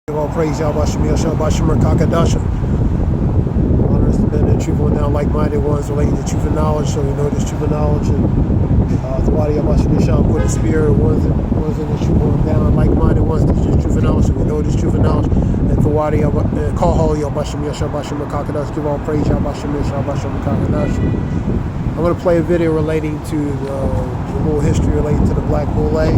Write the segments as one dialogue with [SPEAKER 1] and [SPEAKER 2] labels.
[SPEAKER 1] Give all praise, Yahweh Shem Yahshua Bashim Kakadasha. Honor is the men and truthful and now like-minded ones relating to truth and knowledge, so we know this truth and knowledge. And the body of Bashim Yahshua put the spirit, ones in the truth and down, like-minded ones, this is truth and knowledge, so we know this truth and knowledge. And the body of call holy Bashim Yahshua Bashim Kakadasha. Give all praise, Yahweh Shem Yahshua Bashim Kakadasha. I'm going to play a video relating to the little history relating to the Black Boule.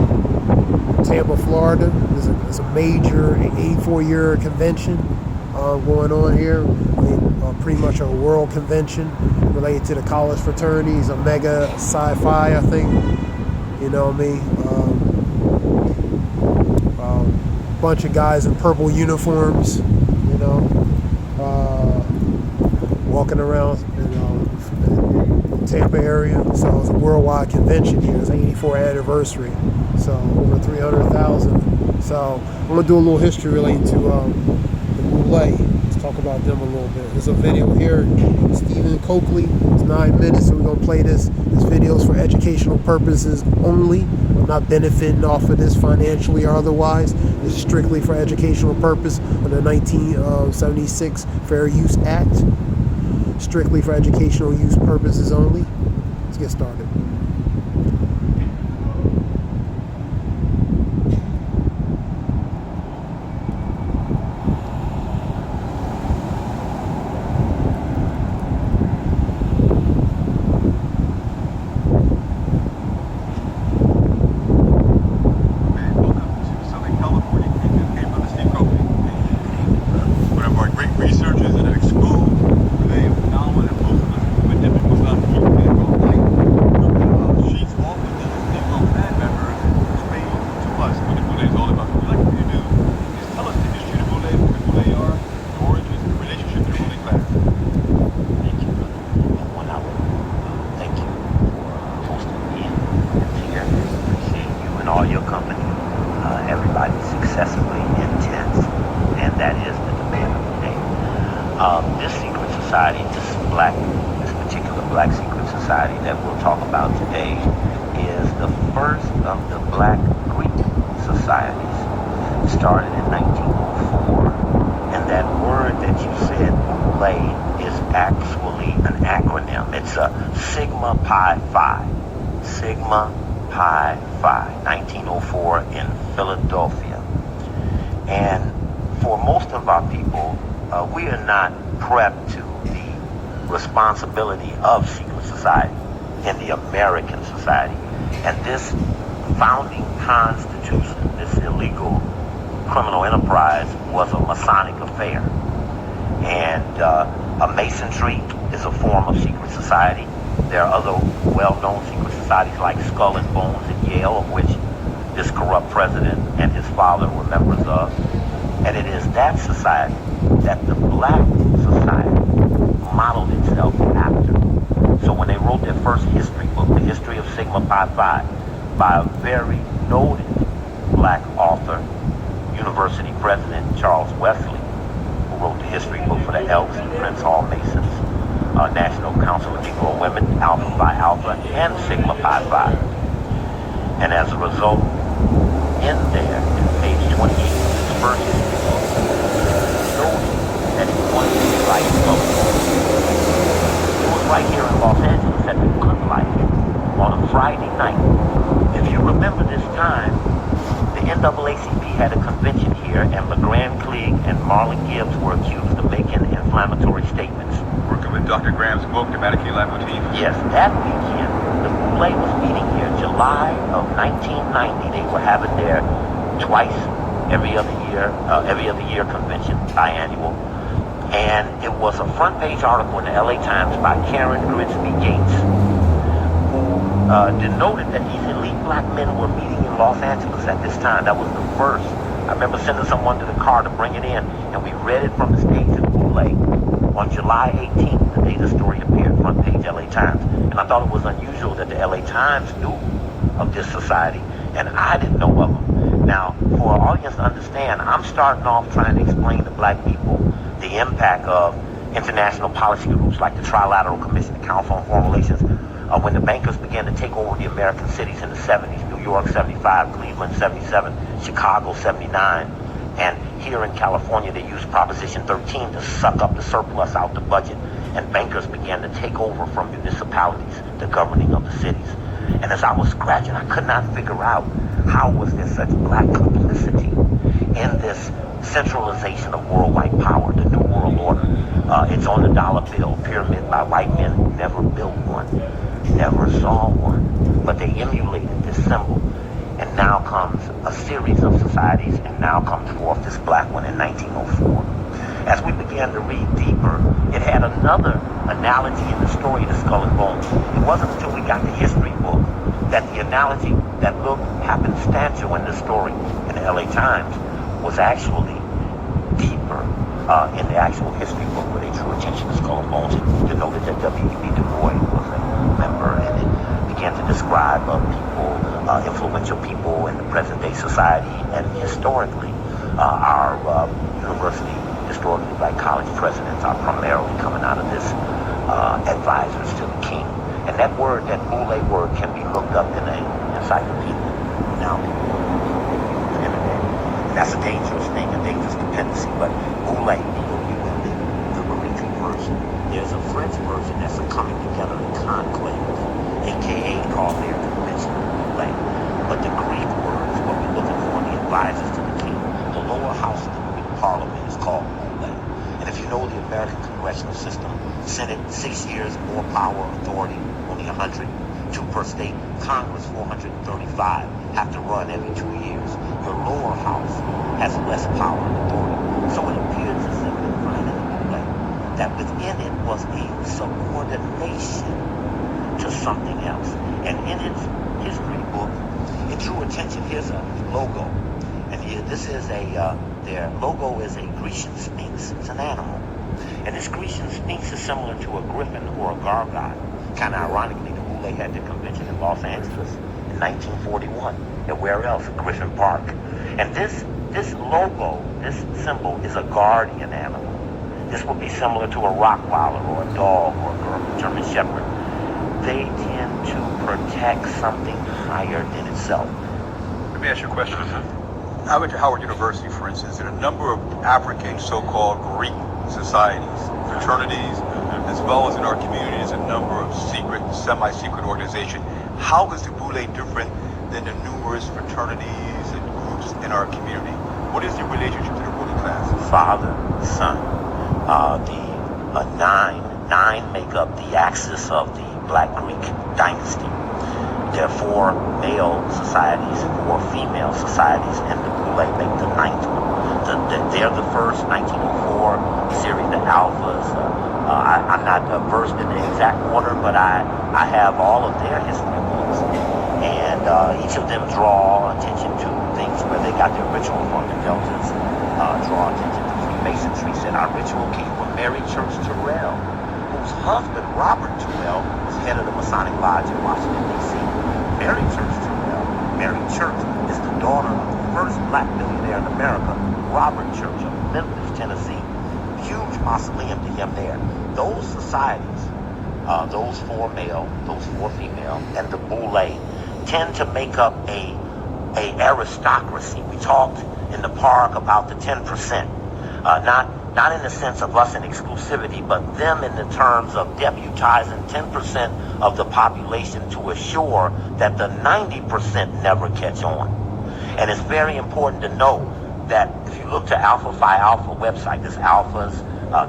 [SPEAKER 1] Tampa, Florida. There's a major 84-year convention going on here. Pretty much a world convention related to the college fraternities, a mega sci-fi, I think. You know what I mean? Bunch of guys in purple uniforms, you know, walking around in Tampa area. So it's a worldwide convention here. It's the 84th anniversary. So over 300,000. So I'm gonna do a little history relating to the Boule. Let's talk about them a little bit. There's a video here, Stephen Cokley. It's 9 minutes, so we're gonna play this. This video is for educational purposes only. I'm not benefiting off of this financially or otherwise. This is strictly for educational purpose of the 1976 Fair Use Act. Strictly for educational use purposes only. Let's get started.
[SPEAKER 2] All your company, everybody's excessively intense, and that is the demand of the day. This secret society, this particular black secret society that we'll talk about today, is the first of the black Greek societies. It started in 1904, and that word that you said, Boule, is actually an acronym. It's a Sigma Pi Phi. Sigma Pi Phi, 1904 in Philadelphia. And for most of our people, we are not prepped to the responsibility of secret society in the American society. And this founding constitution, this illegal criminal enterprise, was a Masonic affair. And a Masonry is a form of secret society. There are other well-known secret societies like Skull and Bones at Yale, of which this corrupt president and his father were members of. And it is that society that the black society modeled itself after. So when they wrote their first history book, The History of Sigma Pi Phi, by a very noted black author, university president Charles Wesley, who wrote the history book for the Elks and Prince Hall Masons, National Council of Negro Women, Alpha Phi Alpha, and Sigma Pi Phi. And as a result, in there, in page 28 of his first history book, noted that he wanted to write public. It was right here in Los Angeles at the Good Life on a Friday night. If you remember this time, the NAACP had a convention here, and LeGrand Klieg and Marlon Gibbs were accused of making inflammatory statements.
[SPEAKER 3] Working with Dr. Graham's book, Dramatically Leitmotif.
[SPEAKER 2] Yes, that weekend, the Boule was meeting here. July of 1990, they were having their twice every other year convention, biannual. And it was a front page article in the LA Times by Karen Grigsby Gates, who denoted that these elite black men were meeting in Los Angeles at this time. That was the first. I remember sending someone to the car to bring it in, and we read it from the stage at the Boule on July 18th, the day the story appeared, front page LA Times. And I thought it was unusual that the LA Times knew of this society, and I didn't know of them. Now, for our audience to understand, I'm starting off trying to explain to black people the impact of international policy groups like the Trilateral Commission, the Council on Foreign Relations, when the bankers began to take over the American cities in the 70s, New York 75, Cleveland 77, Chicago 79, And here in California, they used Proposition 13 to suck up the surplus out the budget, and bankers began to take over from municipalities the governing of the cities. And as I was scratching, I could not figure out how was there such black complicity in this centralization of worldwide power, the New World Order. It's on the dollar bill, pyramid by white men who never built one, never saw one, but they emulated this symbol. And now comes a series of societies, and now comes forth this black one in 1904. As we began to read deeper, it had another analogy in the story of the Skull and Bones. It wasn't until we got the history book that the analogy that looked happenstantial in the story in the LA Times was actually deeper in the actual history book, where they drew attention to Skull and Bones. It denoted that W.E.B. Du Bois was a member, and it began to describe people, influential people in the present-day society, and historically, our university, historically black college presidents are primarily coming out of this advisors to the king. And that word, that Boule word, can be looked up in an encyclopedia. Now people use the internet. And that's a dangerous thing, a dangerous dependency. But Boule, B-O-U-L-E, the Norwegian version. There's a French version that's a coming together in conclave, a.k.a. called their convention, Boule. But the Greek word is what we're looking for in the advisors to the king. The lower house of the Greek parliament is called Boule. And if you know the American congressional system, Senate 6 years, more power, authority, only 100, 2 per state. Congress 435, have to run every 2 years. Your lower house has less power and authority. So it appears as if we find in the Boule that within it was a subordination to something else. And in its history book, it drew attention. Here's a logo. And this is their logo is a Grecian sphinx. It's an animal. And this Grecian sphinx is similar to a griffin or a gargoyle. Kind of ironically, the Boule had their convention in Los Angeles in 1941. And where else? Griffin Park. And this logo, this symbol, is a guardian animal. This would be similar to a Rottweiler or a dog or a German Shepherd. They tend to protect something higher than itself.
[SPEAKER 3] Let me ask you a question. I went to Howard University, for instance, and a number of African so-called Greek societies, fraternities, as well as in our communities, a number of secret, semi-secret organizations. How is the Boule different than the numerous fraternities and groups in our community? What is the relationship to the ruling class?
[SPEAKER 2] Father, son. The nine make up the axis of the Black Greek dynasty. There are 4 male societies, 4 female societies, and the Boule make the 9th one. They're the first 1904 series, the Alphas. I'm not versed in the exact order, but I have all of their history books. And each of them draw attention to things where they got their ritual from. The Deltas draw attention to Freemasonry. Said our ritual came from Mary Church Terrell, whose husband, Robert Terrell, was head of the Masonic Lodge in Washington, D.C. Mary Church Terrell, Mary Church, is the daughter of the first black millionaire in America, Robert Church of Memphis, Tennessee. Huge mausoleum to him there. Those societies, those 4 male, those 4 female, and the Boule tend to make up a aristocracy. We talked in the park about the 10%. Not in the sense of us in exclusivity, but them in the terms of deputizing 10% of the population to assure that the 90% never catch on. And it's very important to know that if you look to Alpha Phi Alpha website, there's alphas,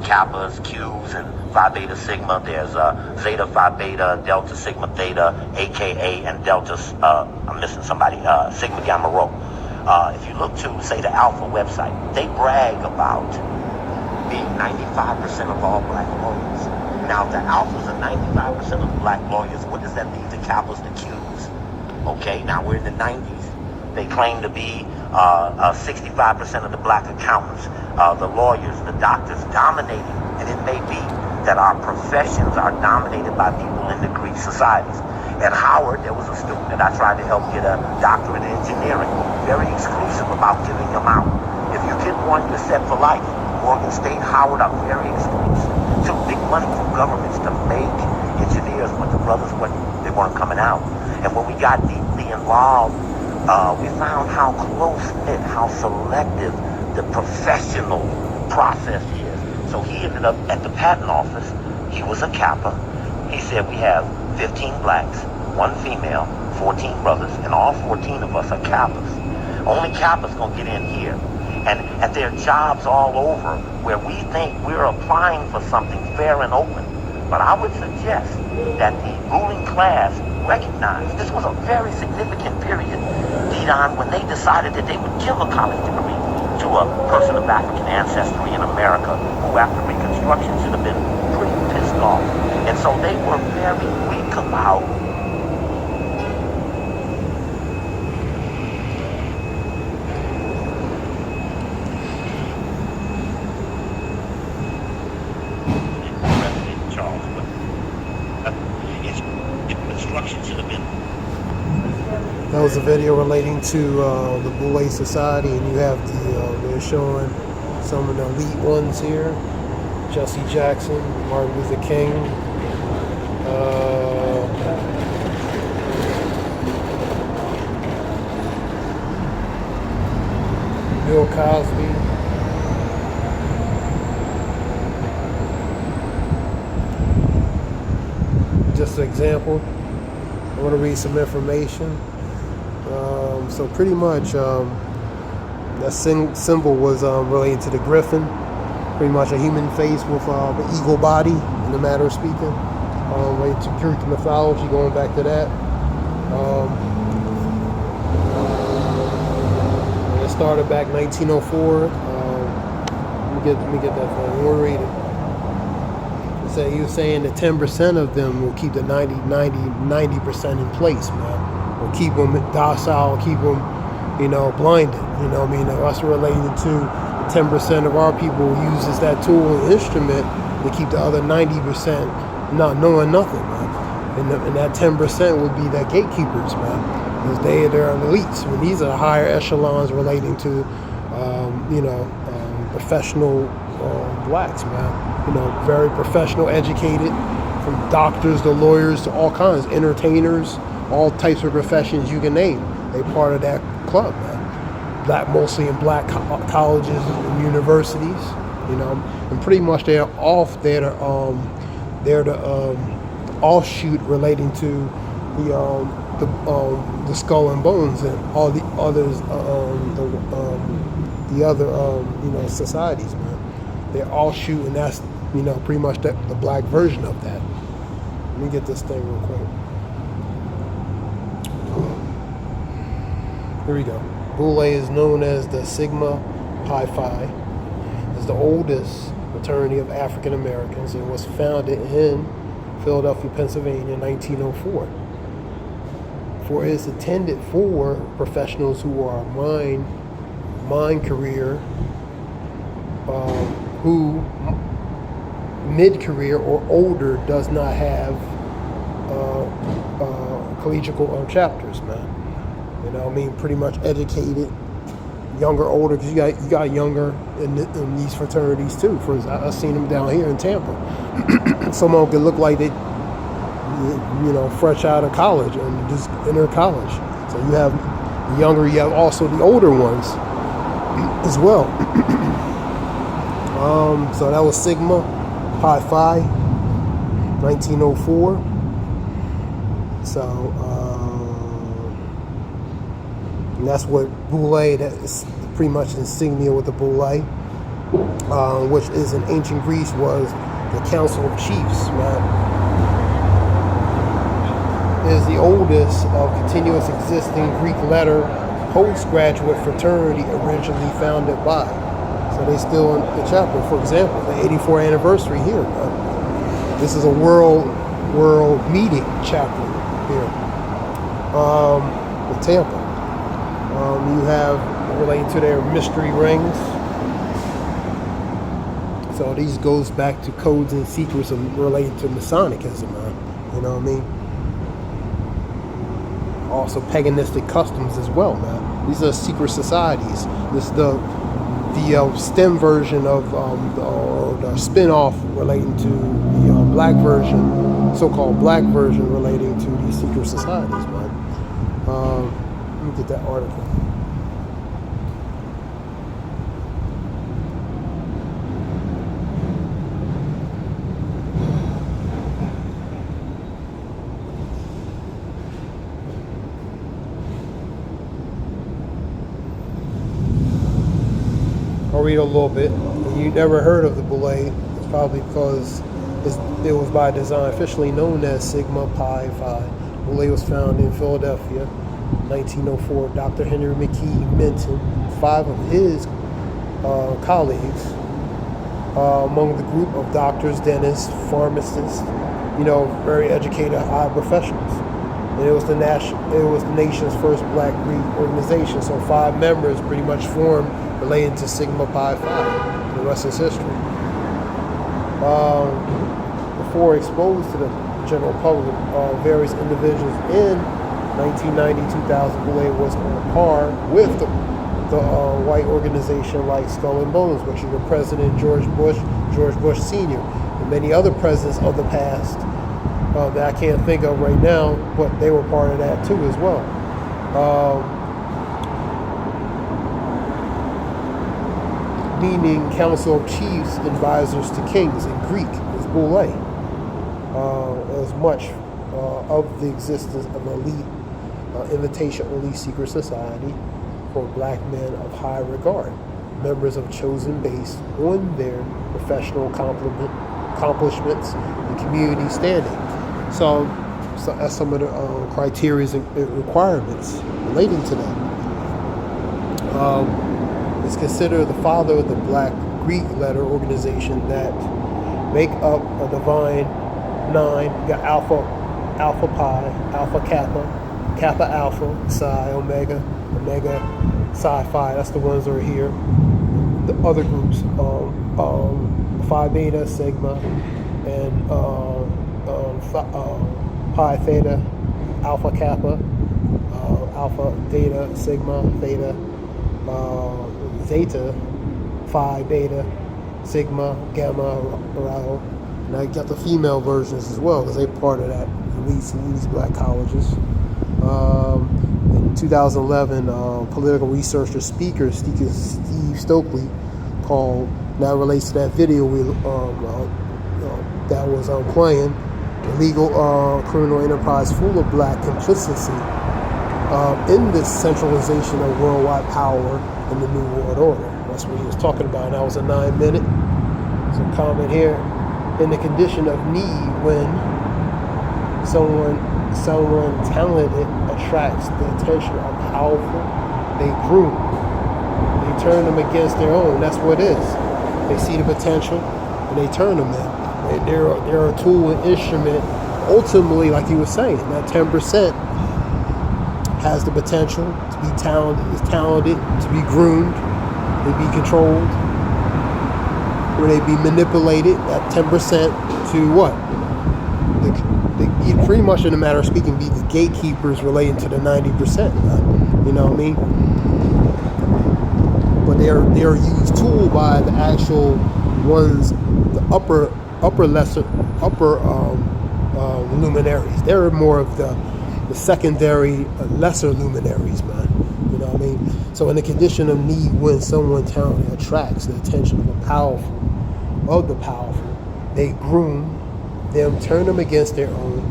[SPEAKER 2] kappas, Qs, and Phi Beta Sigma. There's Zeta Phi Beta, Delta Sigma Theta, AKA, and Delta, I'm missing somebody, Sigma Gamma Rho. If you look to, say, the Alpha website, they brag about being 95% of all black lawyers. Now, if the Alphas are 95% of black lawyers, what does that mean to Kappas, the Qs? Okay, now we're in the 90s. They claim to be 65% of the black accountants, the lawyers, the doctors dominating. And it may be that our professions are dominated by people in the Greek societies. At Howard, there was a student that I tried to help get a doctorate in engineering. Very exclusive about giving them out. If you get one, you're set for life. Morgan State, Howard are very exclusive. Took big money from governments to make engineers, but the brothers they weren't coming out. And when we got deeply involved, we found how close-knit, how selective the professional process is. So he ended up at the patent office. He was a Kappa. He said, we have 15 blacks, 1 female, 14 brothers, and all 14 of us are Kappas. Only Kappas gonna get in here. And there are jobs all over where we think we're applying for something fair and open. But I would suggest that the ruling class recognize this was a very significant period, Dedan, when they decided that they would give a college degree to a person of African ancestry in America who after Reconstruction should have been pretty pissed off. And so they were very weak about
[SPEAKER 1] That was a video relating to the Boule Society, and you have they're showing some of the elite ones here. Jesse Jackson, Martin Luther King, Bill Cosby. Just an example. I want to read some information. So pretty much that symbol was related to the griffin, pretty much a human face with an eagle body, in the matter of speaking, related to Greek mythology, going back to that. It started back 1904. Let me get that phone. We'll read it. He was saying that 10% of them will keep the 90% in place, man. Will keep them docile, keep them, blinded. You know what I mean? That's related to 10% of our people uses that tool and instrument to keep the other 90% not knowing nothing, man. And that 10% would be the gatekeepers, man. Because they're elites. I mean, these are the higher echelons relating to, professional blacks, man. Very professional, educated, from doctors to lawyers to all kinds, entertainers, all types of professions you can name. They part of that club, man. Mostly in black colleges and universities, and pretty much they're the offshoot relating to the skull and bones and all the others, the other societies, man. They're offshoot, and that's pretty much the black version of that. Let me get this thing real quick. Here we go. Boule is known as the Sigma Pi Phi. It's the oldest fraternity of African Americans and was founded in Philadelphia, Pennsylvania in 1904. For it is intended for professionals who are mind career, who mid-career or older does not have collegial chapters, man. Pretty much educated, younger, older, because you got younger in these fraternities too. For instance, I've seen them down here in Tampa. Some of them could look like they, fresh out of college and just enter college. So you have the younger, you have also the older ones as well. So that was Sigma Pi Phi, 1904. So. And that's what Boule, that is pretty much insignia with the Boule, which is in ancient Greece was the Council of Chiefs, man. It is the oldest of continuous existing Greek letter postgraduate fraternity originally founded by. So they still in the chapter. For example, the 84th anniversary here, man. This is a world meeting chapter here in Tampa. You have related to their mystery rings. So these goes back to codes and secrets related to Masonicism, man. You know what I mean? Also paganistic customs as well, man. These are secret societies. This is the STEM version of the spin-off relating to the black version, so-called black version relating to these secret societies, man. Let me get that article. I'll read a little bit. You never heard of the Boule. It's probably because it was by design, officially known as Sigma Pi Phi. Boule was found in Philadelphia, 1904. Dr. Henry McKee Minton, 5 of his colleagues, among the group of doctors, dentists, pharmacists, very educated, high professionals. And it was the nation's first Black Greek organization. So 5 members pretty much formed related to Sigma Pi Phi. The rest is history. Before exposed to the general public, various individuals in 1990-2000, Boule was on par with the white organization like Skull and Bones, which is the President George Bush Sr., and many other presidents of the past that I can't think of right now, but they were part of that too as well. Meaning Council of Chiefs, Advisors to Kings in Greek is Boule. As much of the existence of elite, invitation-only secret society for Black men of high regard, members of chosen based on their professional accomplishments and community standing. So that's some of the criteria and requirements relating to that. It's considered the father of the Black Greek letter organization that make up a divine 9. You got Alpha Pi, Alpha Kappa, Kappa Alpha, Psi, Omega, Omega, Psi Phi. That's the ones that are here. The other groups, Phi Beta, Sigma, and Pi Theta, Alpha Kappa, Alpha Theta, Sigma, Theta, Zeta, Phi Beta, Sigma, Gamma, Rho. And I got the female versions as well because they're part of that elite Black colleges. In 2011, political researcher speaker Steve Stokely called, now relates to that video that was playing, illegal criminal enterprise full of Black complicity in this centralization of worldwide power in the New World Order. That's what he was talking about. And that was a 9-minute. So comment here. In the condition of need, when someone talented attracts the attention of powerful, they groom. They turn them against their own. That's what it is. They see the potential and they turn them in. They're a tool and instrument. Ultimately, like he was saying, that 10% has the potential to be talented, to be groomed, to be controlled, or they be manipulated, that 10% to what? They pretty much, in a matter of speaking, be the gatekeepers relating to the 90%. You know what I mean? But they're used tool by the actual ones, the upper luminaries. They're more of the secondary, lesser luminaries, man. You know what I mean? So in the condition of need, when someone talented attracts the attention of the powerful, they groom them, turn them against their own.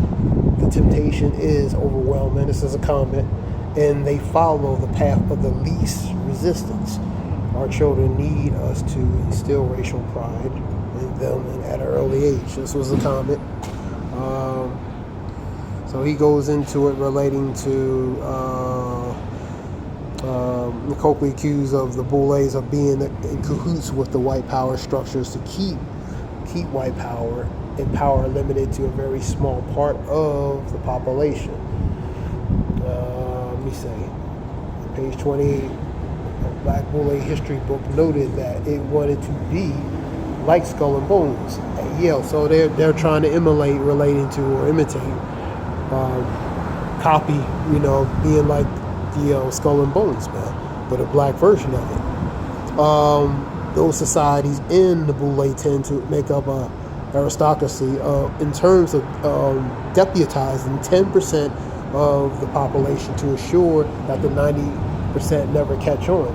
[SPEAKER 1] The temptation is overwhelming. This is a comment. And they follow the path of the least resistance. Our children need us to instill racial pride in them and at an early age. This was a comment. So he goes into it relating to Cokley accused of the Boules of being in cahoots with the white power structures to keep white power and power limited to a very small part of the population. Let me say, page 28 of Black Boule history book noted that it wanted to be like Skull and Bones at Yale. So they're trying to emulate, relating to, or imitate, copy, being like the Skull and Bones, man, but a Black version of it. Those societies in the Boule tend to make up a aristocracy in terms of deputizing 10% of the population to assure that the 90% never catch on.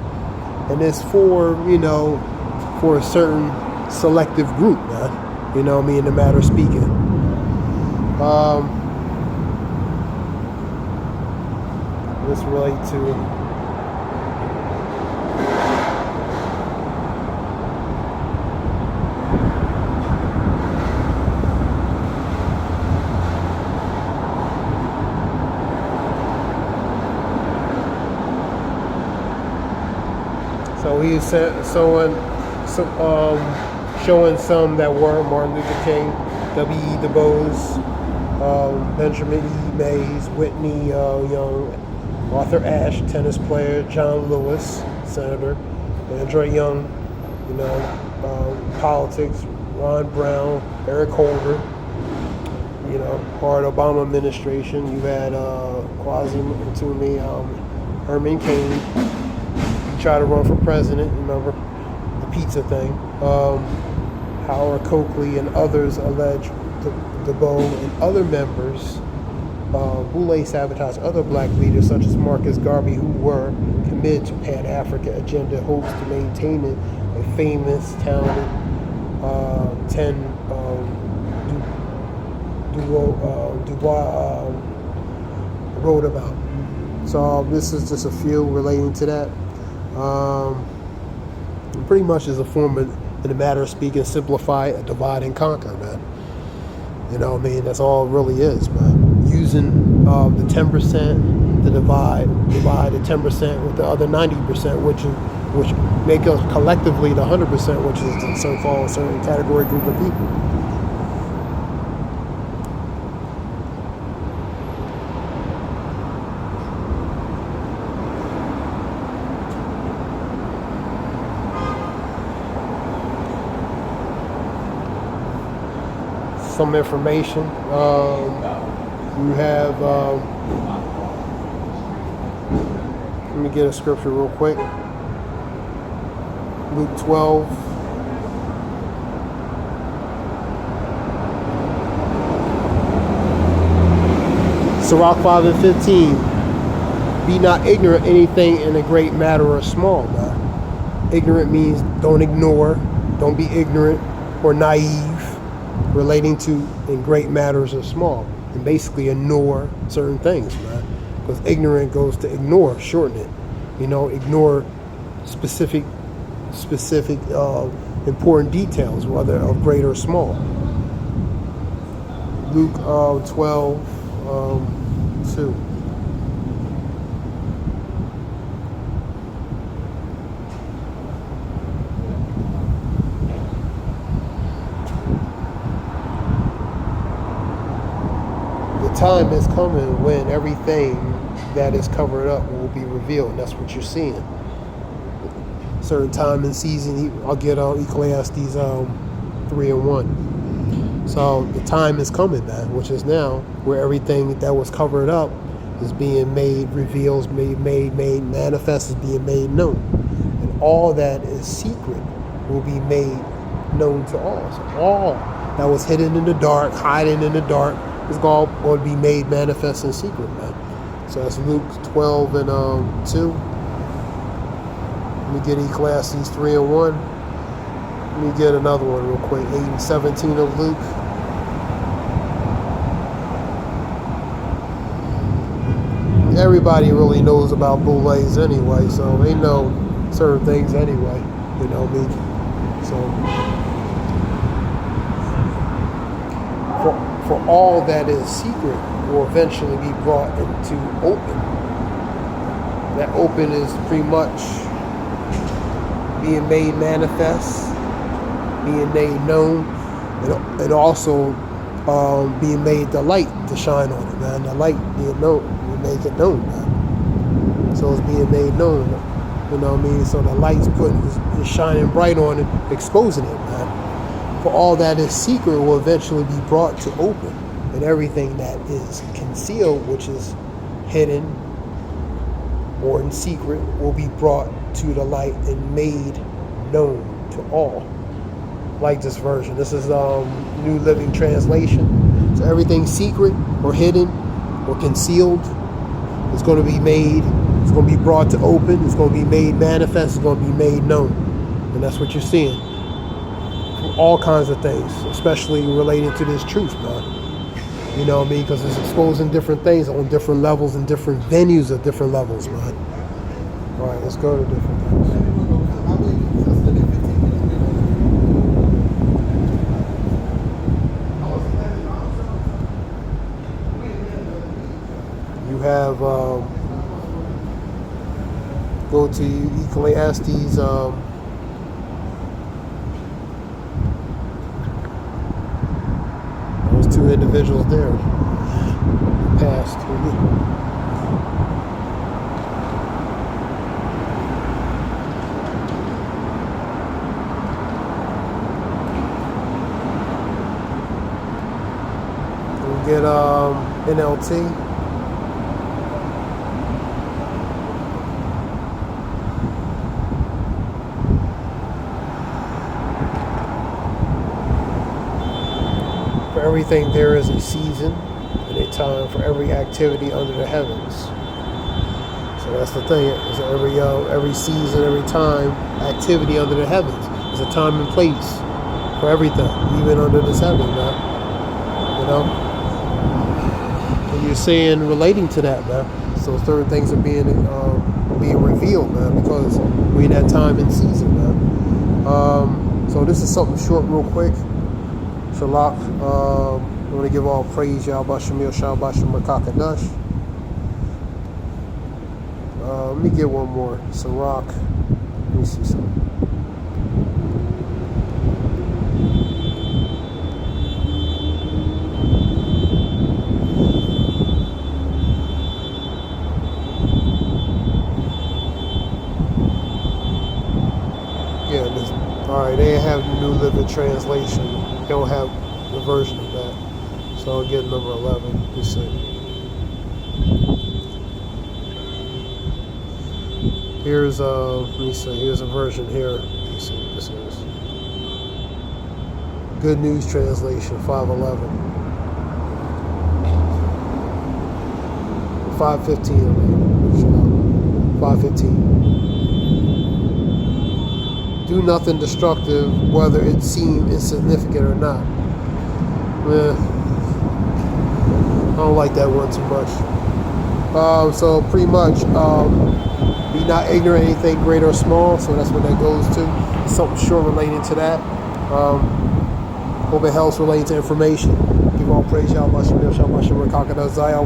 [SPEAKER 1] And it's for a certain selective group, man. You know what I mean, in the matter of speaking. Let's relate to he's showing some that were Martin Luther King, W.E. Du Bois, Benjamin E. Mays, Whitney Young, Arthur Ashe, tennis player, John Lewis, senator, Andre Young, politics, Ron Brown, Eric Holder, part of Obama administration. You had Kwame Nkrumah, Herman Cain. He tried to run for president, remember the pizza thing. Howard Cokley and others allege DeBow and other members Boule sabotaged other black leaders such as Marcus Garvey, who were committed to Pan-African agenda, hopes to maintaining a famous, talented 10 Dubois wrote about. So this is just a few relating to that. Pretty much is a form of, in a matter of speaking, simplify, divide and conquer, man. That's all it really is, man. Using the 10% to divide the 10% with the other 90%, which make us collectively the 100%, which is the so-called certain category group of people. Some information. You have, let me get a scripture real quick. Luke 12. Sirach 5:15. Be not ignorant anything in a great matter or small. Man. Ignorant means don't ignore, don't be ignorant or naive relating to in great matters or small. And basically ignore certain things, man. Because ignorant goes to ignore, shorten it. Ignore specific important details, whether of great or small. Luke 12:2. Time is coming when everything that is covered up will be revealed, and that's what you're seeing. Certain time and season, I'll get Ecclesiastes 3:1. So the time is coming, man, which is now, where everything that was covered up is being made revealed, made manifest, is being made known, and all that is secret will be made known to all. So all that was hidden in the dark, hiding in the dark, is going to be made manifest in secret, man. So that's Luke 12:2. Let me get Ecclesiastes 3:1. Let me get another one real quick. 8:17 of Luke. Everybody really knows about Boules anyway, so they know certain things anyway. So for all that is secret will eventually be brought into open. That open is pretty much being made manifest, being made known, and also being made the light to shine on it, man. The light being known, we make it known, man. So it's being made known, So the light's is shining bright on it, exposing it, man. For all that is secret will eventually be brought to open, and everything that is concealed, which is hidden or in secret, will be brought to the light and made known to all. Like this version. This is New Living Translation. So everything secret or hidden or concealed is going to be made, it's going to be brought to open, it's going to be made manifest, it's going to be made known. And that's what you're seeing. All kinds of things, especially related to this truth, man. Because it's exposing different things on different levels and different venues at different levels, man. All right, let's go to different things. You have, go to past these those two individuals there. Passed. We get NLT. For everything there is a season and a time for every activity under the heavens. So that's the thing. Is every season, every time, activity under the heavens. There's a time and place for everything, even under this heaven, man. You know? And you're saying relating to that, man. So certain things are being revealed, man, because we're in that time and season, man. So this is something short, real quick. Shalak, I want to give all praise, Yahbashemil Shalbashim Rakakadash. Let me get one more. Sirach. Let me see something. Yeah, alright, they have the New Living Translation. They don't have the version of that. So I'll get number 11. You see. Here's let me see, here's a version here. Let me see what this is. Good News Translation, 511. 515, I mean. 515. Do nothing destructive, whether it seem insignificant or not. I don't like that one too much. So pretty much, be not ignorant of anything great or small. So that's what that goes to. Something short relating to that. Hope it helps relating to information. Give all praise, y'all. Much, Zayah.